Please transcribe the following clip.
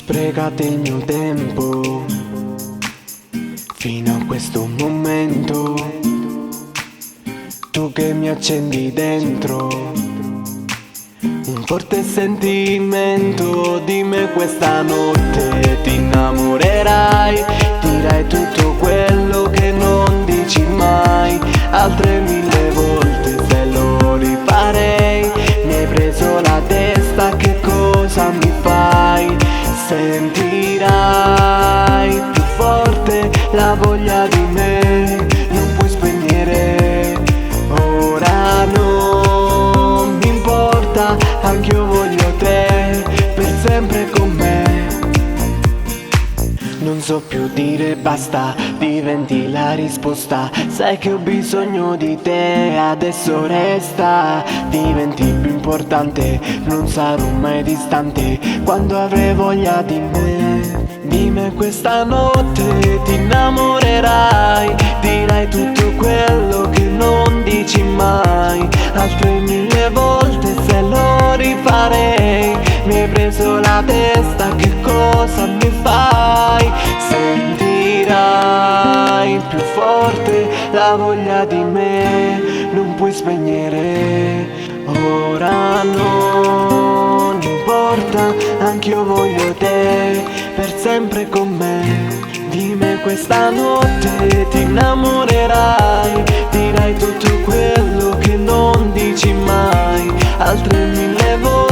sprecate il mio tempo fino a questo momento. Tu che mi accendi dentro un forte sentimento. Di me questa notte ti innamorerai, dirai tutto quello che non dici mai. Altre 1000 volte se lo rifarei. Mi hai preso la testa, che cosa mi fai? Sentirai più forte la voglia di me, non puoi spegnere. Ora non mi importa, anch'io voglio te per sempre con me. Non so più dire basta, diventi la risposta. Sai che ho bisogno di te, adesso resta. Diventi più importante, non sarò mai distante quando avrai voglia di me. Di me questa notte ti innamorerai, dirai tutto quello che non dici mai. Altre 1000 volte se lo rifarei. Mi hai preso la testa, che cosa mi fai? Sentirai più forte la voglia di me, non puoi spegnere. Ora non importa, anch'io voglio te per sempre con me. Di me questa notte ti innamorerai, dirai tutto quello che non dici mai. Altre 1000 volte